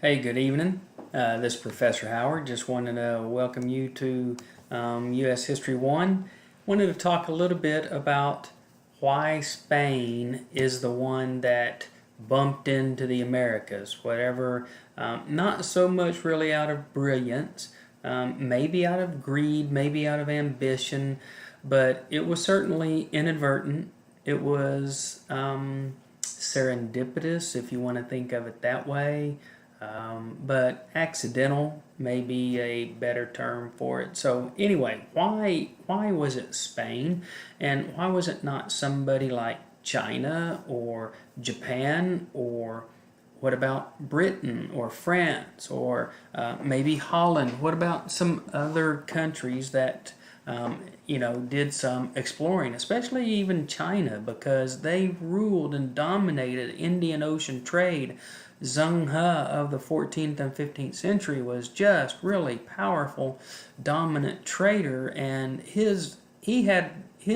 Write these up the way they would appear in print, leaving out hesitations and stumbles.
Hey, good evening. This is Professor Howard. Just wanted to welcome you to U.S. History 1. Wanted to talk a little bit about why Spain is the one that bumped into the Americas. Whatever, not so much really out of brilliance, maybe out of greed, maybe out of ambition, but it was certainly inadvertent. It was serendipitous, if you want to think of it that way. But accidental may be a better term for it. So anyway, why was it Spain, and why was it not somebody like China or Japan, or what about Britain or France or maybe Holland? What about some other countries that did some exploring, especially even China, because they ruled and dominated Indian Ocean trade. Zheng He of the 14th and 15th century was just really powerful, dominant trader, and his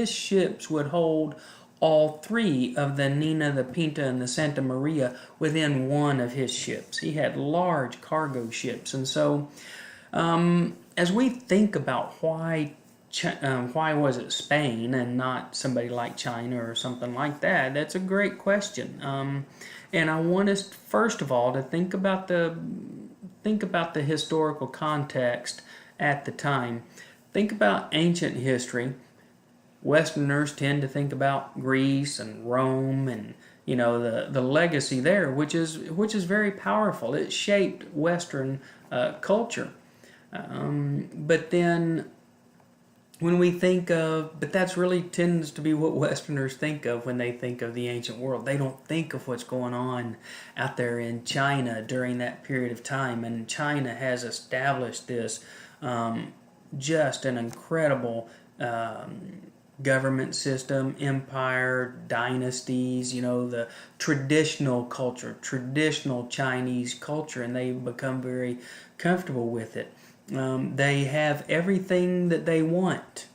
ships would hold all three of the Nina, the Pinta, and the Santa Maria within one of his ships. He had large cargo ships, and so as we think about why was it Spain and not somebody like China or something like that? That's a great question. And I want us first of all to think about the historical context at the time. Think about ancient history. Westerners tend to think about Greece and Rome and the legacy there, which is very powerful. It shaped Western culture. But then when we think of, but that's really tends to be what Westerners think of when they think of the ancient world. They don't think of what's going on out there in China during that period of time. And China has established this just an incredible government system, empire, dynasties, the traditional culture, traditional Chinese culture, and they become very comfortable with it. They have everything that they want.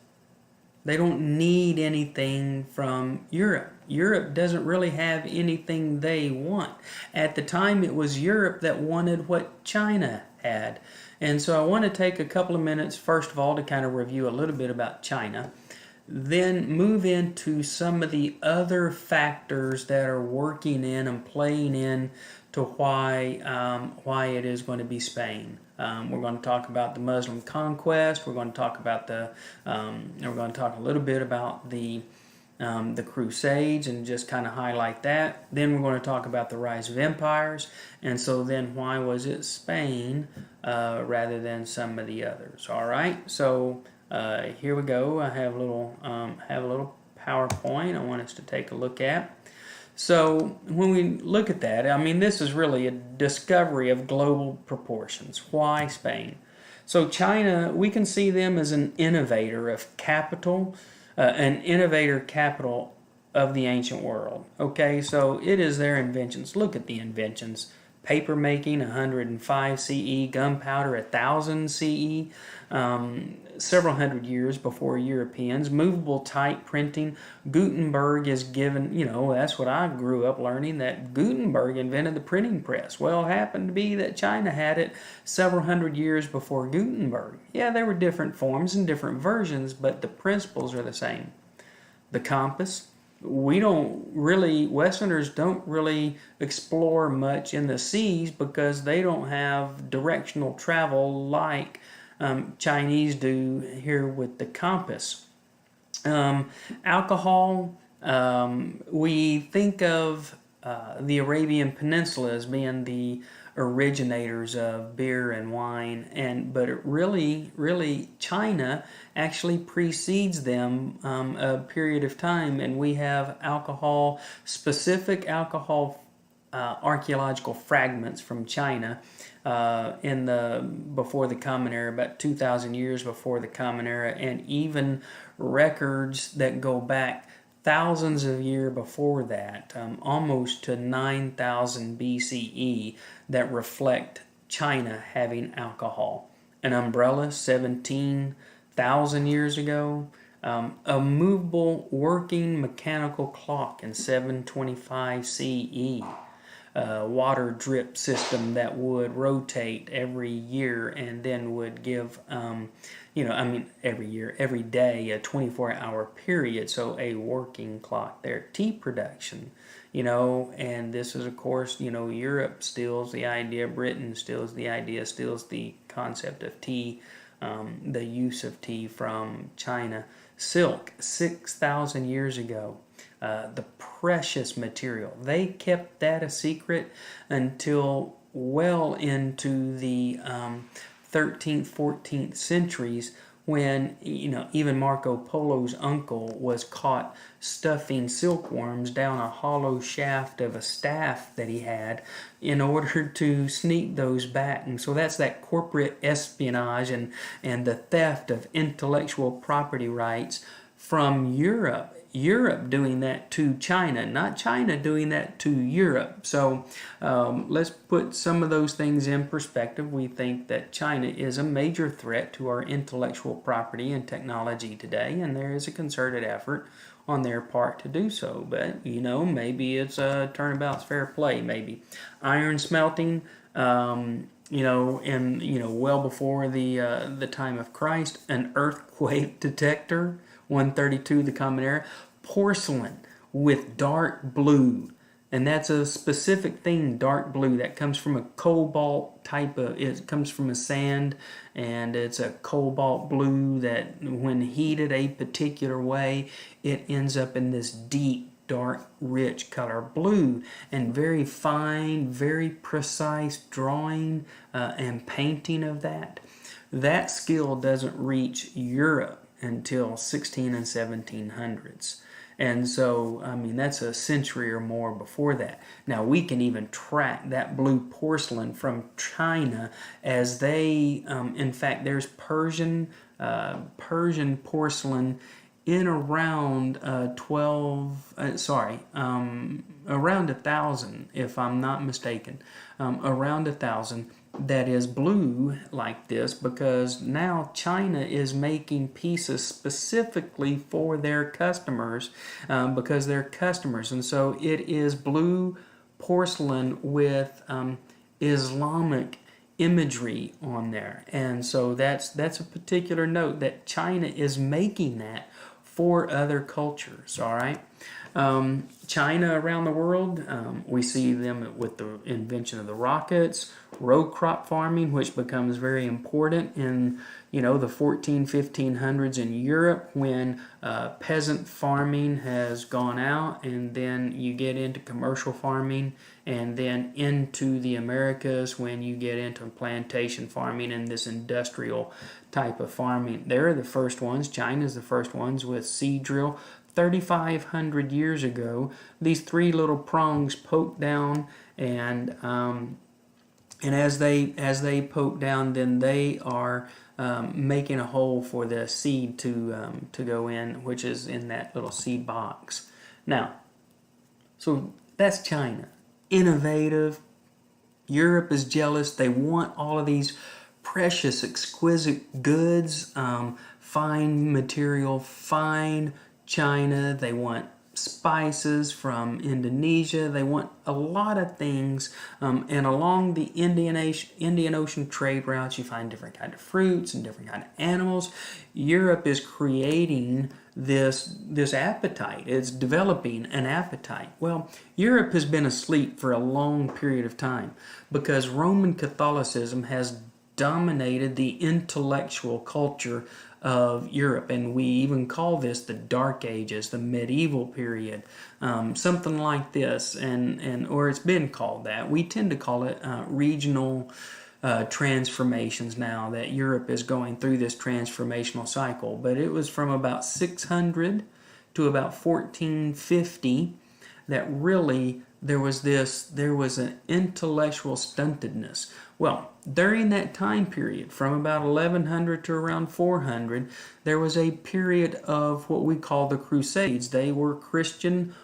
They don't need anything from Europe. Europe doesn't really have anything they want. At the time, it was Europe that wanted what China had. And so I want to take a couple of minutes, first of all, to kind of review a little bit about China, then move into some of the other factors that are working in and playing in to why it is going to be Spain. We're going to talk about the Muslim conquest. We're going to talk about we're going to talk a little bit about the Crusades and just kind of highlight that. Then we're going to talk about the rise of empires. And so then why was it Spain rather than some of the others? All right. So here we go. I have a little PowerPoint I want us to take a look at. So when we look at that, I mean, this is really a discovery of global proportions. Why Spain? So China, we can see them as an innovator of capital, an innovator capital of the ancient world. Okay, so it is their inventions. Look at the inventions. Paper making, 105 CE, gunpowder, 1000 CE, several hundred years before Europeans, movable type printing. Gutenberg is given, that's what I grew up learning, that Gutenberg invented the printing press. Well, it happened to be that China had it several hundred years before Gutenberg. Yeah, there were different forms and different versions, but the principles are the same. The compass. Westerners don't really explore much in the seas because they don't have directional travel like Chinese do here with the compass. Alcohol, we think of the Arabian Peninsula as being the originators of beer and wine, but it really China actually precedes them a period of time, and we have specific alcohol archaeological fragments from China before the Common Era, about 2,000 years before the Common Era, and even records that go back thousands of years before that, almost to 9,000 BCE, that reflect China having alcohol. An umbrella, 17,000 years ago. A movable working mechanical clock in 725 CE. water drip system that would rotate every year and then would give, every year, every day, a 24-hour period, so a working clock there. Tea production, and this is, of course, Europe steals the idea, Britain steals the idea, steals the concept of tea, the use of tea from China. Silk, 6,000 years ago, the precious material. They kept that a secret until well into the 13th, 14th centuries, when even Marco Polo's uncle was caught stuffing silkworms down a hollow shaft of a staff that he had in order to sneak those back. And so that's that corporate espionage and the theft of intellectual property rights from Europe. Europe doing that to China, not China doing that to Europe. So let's put some of those things in perspective. We think that China is a major threat to our intellectual property and technology today, and there is a concerted effort on their part to do so. But, maybe it's a turnabout's fair play, maybe. Iron smelting, well before the time of Christ, an earthquake detector, 132, the Common Era. Porcelain with dark blue, and that's a specific thing, dark blue, that comes from a cobalt type of, it comes from a sand, and it's a cobalt blue that when heated a particular way, it ends up in this deep, dark, rich color, blue, and very fine, very precise drawing and painting of that. That skill doesn't reach Europe until 16 and 1700s. And so, that's a century or more before that. Now, we can even track that blue porcelain from China as they, in fact, there's Persian porcelain in around around 1,000, if I'm not mistaken, around 1,000. That is blue like this, because now China is making pieces specifically for their customers, because they're customers, and so it is blue porcelain with Islamic imagery on there, and so that's a particular note that China is making that for other cultures. All right. China around the world, we see them with the invention of the rockets, row crop farming, which becomes very important in the 1500s in Europe, when peasant farming has gone out, and then you get into commercial farming, and then into the Americas when you get into plantation farming and this industrial type of farming. They're the first ones. China's the first ones with seed drill. 3,500 years ago, these three little prongs poke down, and as they poke down, then they are making a hole for the seed to go in, which is in that little seed box. Now, so that's China, innovative. Europe is jealous. They want all of these precious, exquisite goods, fine material, fine China. They want spices from Indonesia. They want a lot of things, and along the Indian Ocean trade routes, you find different kind of fruits and different kind of animals. Europe is creating this appetite. It's developing an appetite. Well, Europe has been asleep for a long period of time because Roman Catholicism has dominated the intellectual culture of Europe, and we even call this the Dark Ages, the medieval period, something like this, or it's been called that. We tend to call it regional transformations now, that Europe is going through this transformational cycle. But it was from about 600 to about 1450 that really there was an intellectual stuntedness. Well, during that time period, from about 1100 to around 400, there was a period of what we call the Crusades. They were Christian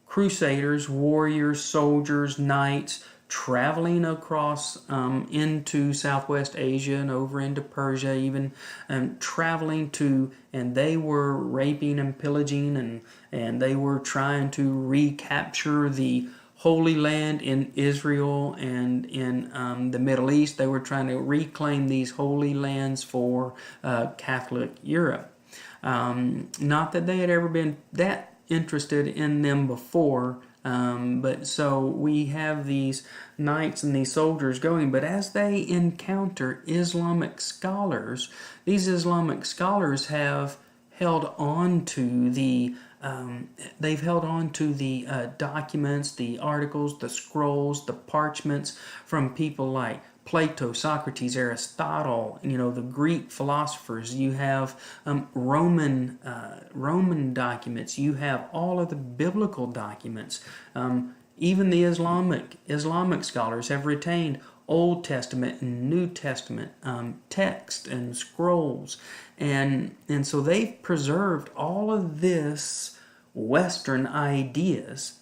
crusaders, warriors, soldiers, knights, traveling across into Southwest Asia and over into Persia, even traveling to, and they were raping and pillaging, and they were trying to recapture the Holy Land in Israel and in the Middle East. They were trying to reclaim these holy lands for Catholic Europe. Not that they had ever been that interested in them before, but so we have these knights and these soldiers going, but as they encounter Islamic scholars, these Islamic scholars have held on to they've held on to the documents, the articles, the scrolls, the parchments from people like Plato, Socrates, Aristotle, the Greek philosophers. You have Roman documents. You have all of the biblical documents. Even the Islamic scholars have retained Old Testament and New Testament text and scrolls, and so they've preserved all of this Western ideas,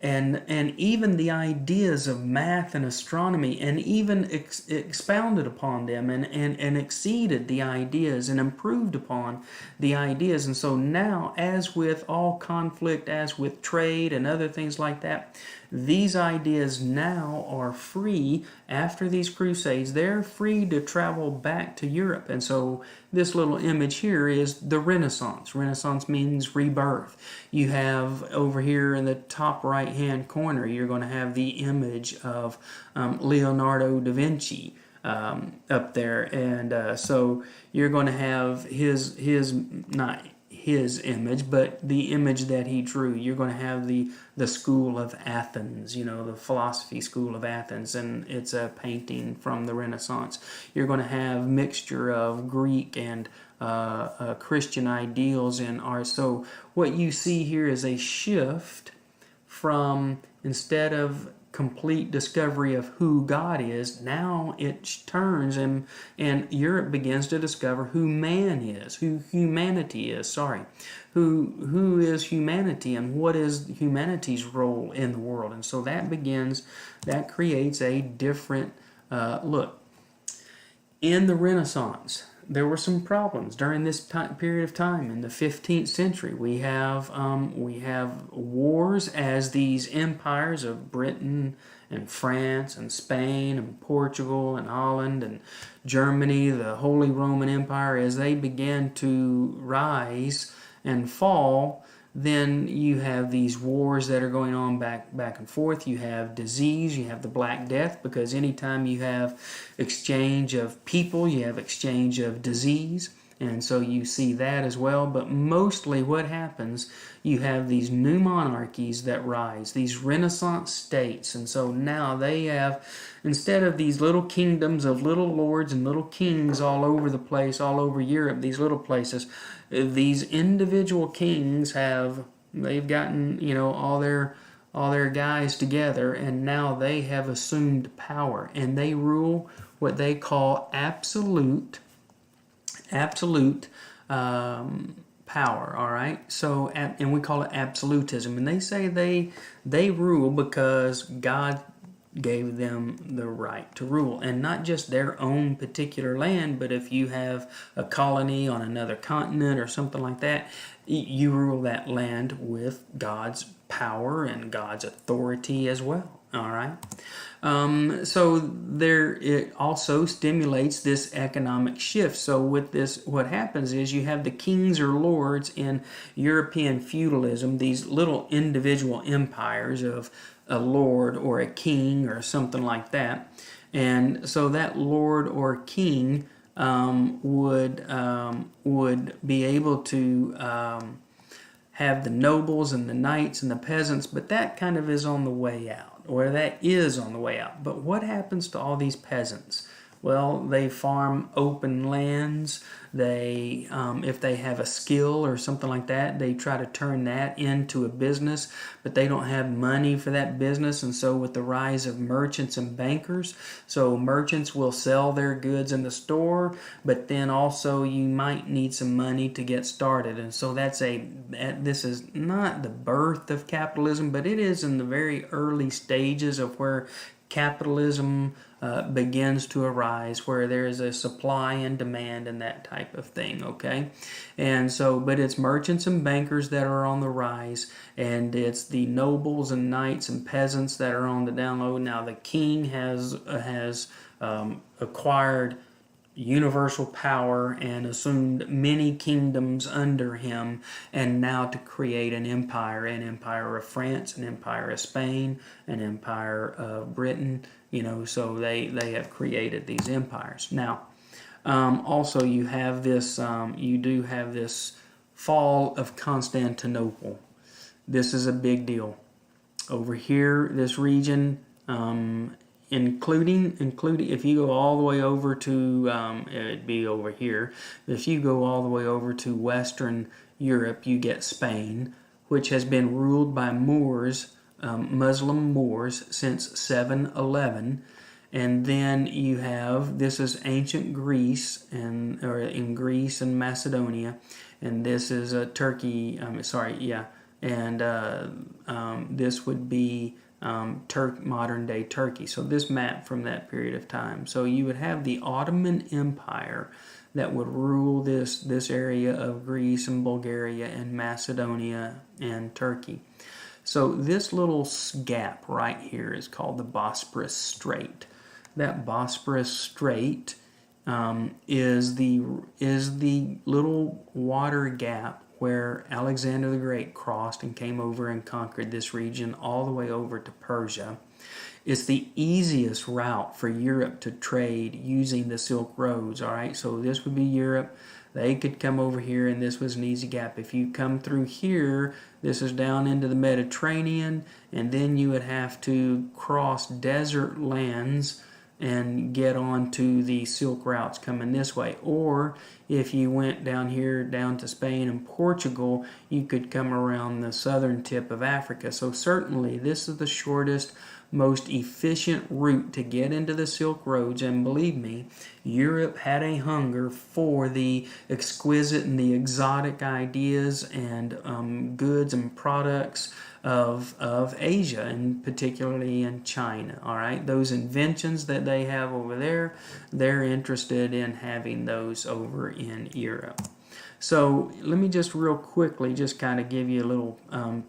and even the ideas of math and astronomy, and even expounded upon them, and exceeded the ideas and improved upon the ideas. And so now, as with all conflict, as with trade and other things like that, these ideas now are free after these crusades. They're free to travel back to Europe. And so this little image here is the Renaissance. Renaissance means rebirth. You have over here in the top right hand corner, you're going to have the image of Leonardo da Vinci up there. And so you're going to have his not his image, but the image that he drew. You're going to have the school of Athens, the philosophy school of Athens, and it's a painting from the Renaissance. You're going to have mixture of Greek and Christian ideals in art. So what you see here is a shift from, instead of complete discovery of who God is, now it turns and Europe begins to discover who man is, who humanity is, who is humanity and what is humanity's role in the world. And so that creates a different look. In the Renaissance, there were some problems during this period of time. In the 15th century, we have wars as these empires of Britain and France and Spain and Portugal and Holland and Germany, the Holy Roman Empire, as they began to rise and fall. Then you have these wars that are going on back and forth. You have disease, you have the Black Death, because anytime you have exchange of people, you have exchange of disease. And so you see that as well. But mostly what happens, you have these new monarchies that rise, these Renaissance states. And so now they have, instead of these little kingdoms of little lords and little kings all over the place, all over Europe, these little places, these individual kings they've gotten, all their guys together, and now they have assumed power, and they rule what they call absolute power. All right, so and we call it absolutism, and they say they rule because God gave them the right to rule, and not just their own particular land, but if you have a colony on another continent or something like that, you rule that land with God's power and God's authority as well. All right. So it also stimulates this economic shift. So with this, what happens is you have the kings or lords in European feudalism, these little individual empires of a lord or a king or something like that. And so that lord or king would be able to have the nobles and the knights and the peasants, but that kind of is on the way out, or that is on the way out. But what happens to all these peasants? Well, they farm open lands. They, if they have a skill or something like that, they try to turn that into a business, but they don't have money for that business. And so with the rise of merchants and bankers, so merchants will sell their goods in the store, but then also you might need some money to get started. And so this is not the birth of capitalism, but it is in the very early stages of where capitalism begins to arise, where there is a supply and demand and that type of thing, okay? And so, but it's merchants and bankers that are on the rise, and it's the nobles and knights and peasants that are on the down low. Now, the king has acquired universal power and assumed many kingdoms under him, and now to create an empire of France, an empire of Spain, an empire of Britain, so they have created these empires. Now, also you have this, you do have this fall of Constantinople. This is a big deal. Over here, this region, including if you go all the way over to it'd be over here, if you go all the way over to Western Europe, you get Spain, which has been ruled by Moors, Muslim Moors, since 711. And then you have, this is ancient Greece, or in Greece and Macedonia, and this is Turkey, and this would be modern day Turkey. So this map from that period of time. So you would have the Ottoman Empire that would rule this area of Greece and Bulgaria and Macedonia and Turkey. So this little gap right here is called the Bosporus Strait. That Bosporus Strait is the little water gap where Alexander the Great crossed and came over and conquered this region all the way over to Persia. It's the easiest route for Europe to trade using the Silk Roads, all right? So this would be Europe. They could come over here, and this was an easy gap. If you come through here, this is down into the Mediterranean, and then you would have to cross desert lands and get onto the Silk routes coming this way. Or if you went down here, down to Spain and Portugal, you could come around the southern tip of Africa. So certainly this is the shortest, most efficient route to get into the Silk Roads. And believe me, Europe had a hunger for the exquisite and the exotic ideas and goods and products of Asia, and particularly in China. All right, those inventions that they have over there, they're interested in having those over in Europe. So let me just real quickly just kind of give you a little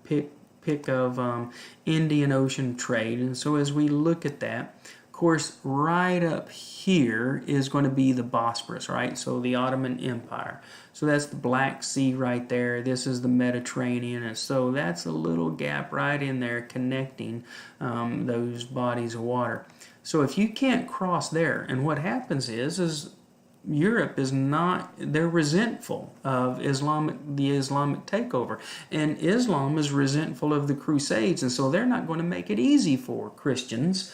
pick of Indian Ocean trade. And so as we look at that, of course, right up here is going to be the Bosporus, right? So the Ottoman Empire. So that's the Black Sea right there. This is the Mediterranean. And so that's a little gap right in there connecting those bodies of water. So if you can't cross there, and what happens is Europe is not, they're resentful of the Islamic takeover. And Islam is resentful of the Crusades, and so they're not going to make it easy for Christians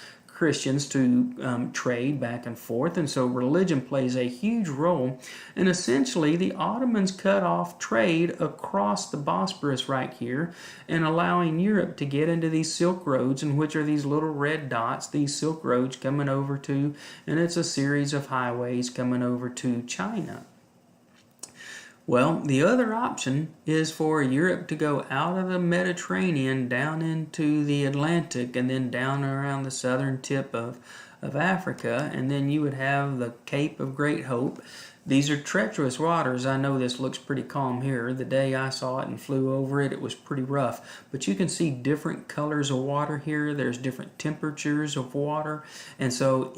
to trade back and forth. And so religion plays a huge role. And essentially, the Ottomans cut off trade across the Bosporus right here, and allowing Europe to get into these Silk Roads, in which are these little red dots, these Silk Roads coming over to, and it's a series of highways coming over to China. Well, the other option is for Europe to go out of the Mediterranean down into the Atlantic, and then down around the southern tip of Africa, and then you would have the Cape of Great Hope. These are treacherous waters. I know this looks pretty calm here. The day I saw it and flew over it, it was pretty rough. But you can see different colors of water here. There's different temperatures of water, and so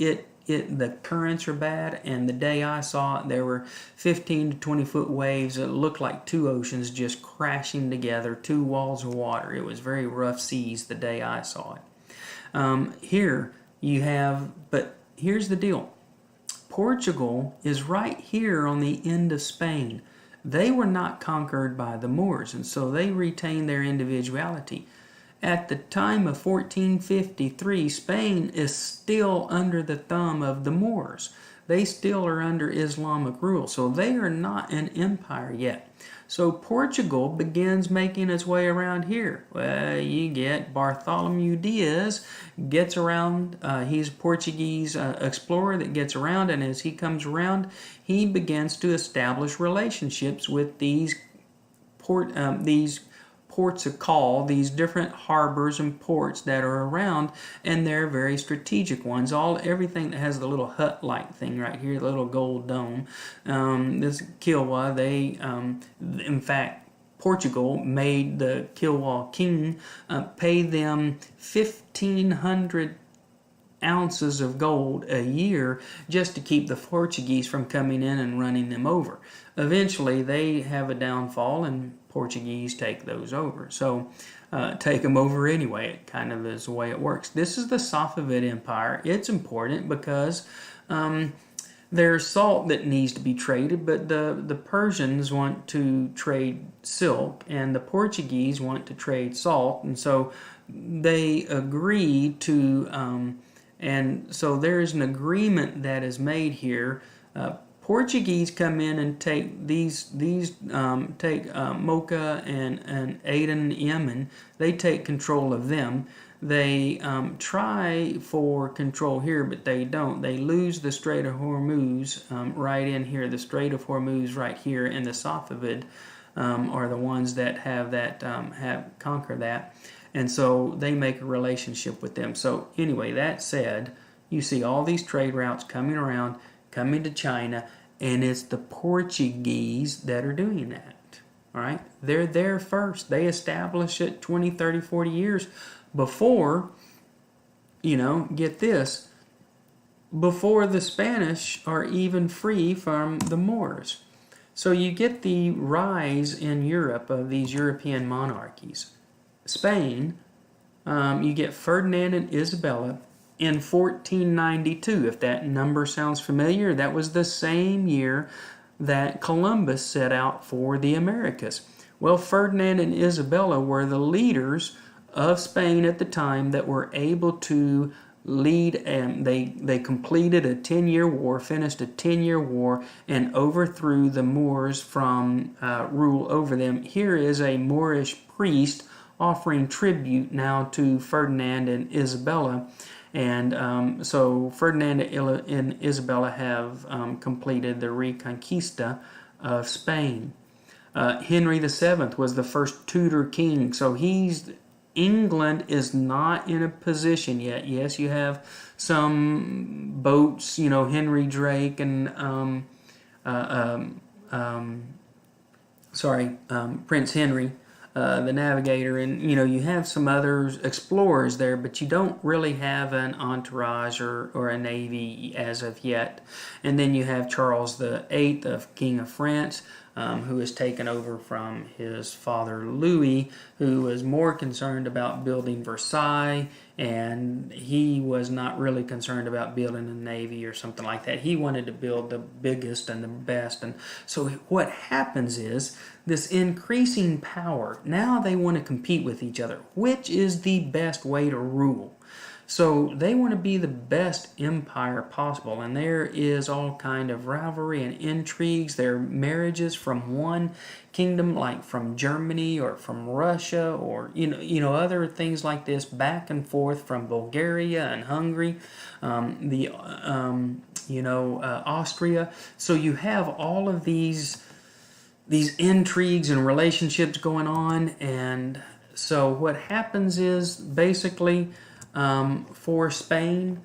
the currents are bad, and the day I saw it, there were 15 to 20 foot waves that looked like two oceans just crashing together, two walls of water. It was very rough seas the day I saw it. Here you have, but here's the deal. Portugal is right here on the end of Spain. They were not conquered by the Moors, and so they retained their individuality. At the time of 1453, Spain is still under the thumb of the Moors. They still are under Islamic rule, so they are not an empire yet. So Portugal begins making its way around here. Well, you get Bartholomew Diaz gets around. He's a Portuguese explorer that gets around, and as he comes around, he begins to establish relationships with these ports of call, these different harbors and ports that are around, and they're very strategic ones. Everything that has the little hut-like thing right here, the little gold dome. This Kilwa, in fact, Portugal made the Kilwa king pay them 1,500 ounces of gold a year just to keep the Portuguese from coming in and running them over. Eventually, they have a downfall, and Portuguese take those over. So, take them over anyway. It kind of is the way it works. This is the Safavid Empire. It's important because there's salt that needs to be traded, but the Persians want to trade silk, and the Portuguese want to trade salt, and so they agree to. And so there is an agreement that is made here. Portuguese come in and take take Mocha and Aden, Yemen. They take control of them. They try for control here, but they don't. They lose the Strait of Hormuz right in here. The Strait of Hormuz right here, and the Safavid are the ones that have conquer that. And so they make a relationship with them. So anyway, that said, you see all these trade routes coming around, coming to China, and it's the Portuguese that are doing that. All right? They're there first. They establish it 20, 30, 40 years before, get this, before the Spanish are even free from the Moors. So you get the rise in Europe of these European monarchies. Spain, you get Ferdinand and Isabella in 1492. If that number sounds familiar, that was the same year that Columbus set out for the Americas. Well, Ferdinand and Isabella were the leaders of Spain at the time that were able to lead, and they completed a 10-year war, finished a 10-year war, and overthrew the Moors from rule over them. Here is a Moorish priest offering tribute now to Ferdinand and Isabella. And so Ferdinand and Isabella have completed the Reconquista of Spain. Henry VII was the first Tudor king. So England is not in a position yet. Yes, you have some boats, Henry Drake and Prince Henry, the Navigator, and you have some other explorers there, but you don't really have an entourage or a navy as of yet. And then you have Charles VIII, the King of France, who has taken over from his father Louis, who was more concerned about building Versailles, and he was not really concerned about building a navy or something like that. He wanted to build the biggest and the best. And so what happens is this increasing power. Now they want to compete with each other. Which is the best way to rule? So they want to be the best empire possible, and there is all kind of rivalry and intrigues. There are marriages from one kingdom, like from Germany or from Russia, or other things like this, back and forth from Bulgaria and Hungary, Austria. So you have all of these intrigues and relationships going on, and so what happens is basically, for Spain,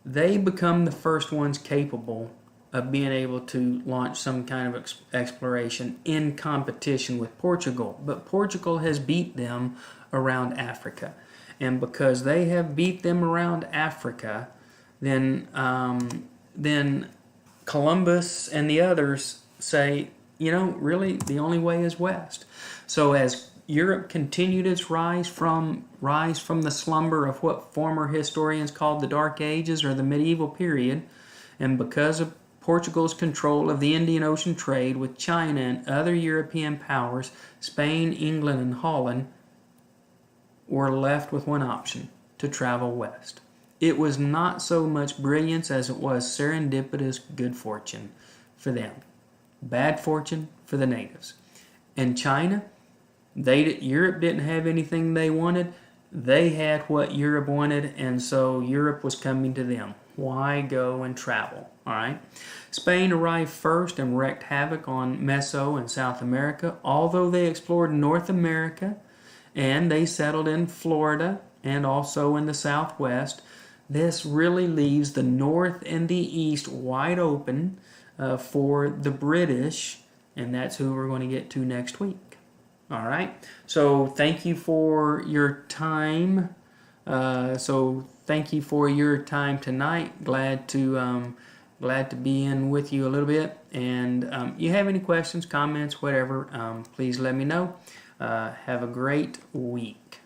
they become the first ones capable of being able to launch some kind of exploration in competition with Portugal. But Portugal has beat them around Africa. And because they have beat them around Africa, then Columbus and the others say, really the only way is west. So as Europe continued its rise from the slumber of what former historians called the Dark Ages or the medieval period, and because of Portugal's control of the Indian Ocean trade with China and other European powers, Spain, England, and Holland were left with one option: to travel west. It was not so much brilliance as it was serendipitous good fortune for them. Bad fortune for the natives. And China, Europe didn't have anything they wanted. They had what Europe wanted, and so Europe was coming to them. Why go and travel? All right. Spain arrived first and wreaked havoc on Meso and South America, although they explored North America and they settled in Florida and also in the Southwest. This really leaves the North and the East wide open for the British, and that's who we're going to get to next week. All right. So thank you for your time. Thank you for your time tonight. Glad to be in with you a little bit. And you have any questions, comments, whatever, please let me know. Have a great week.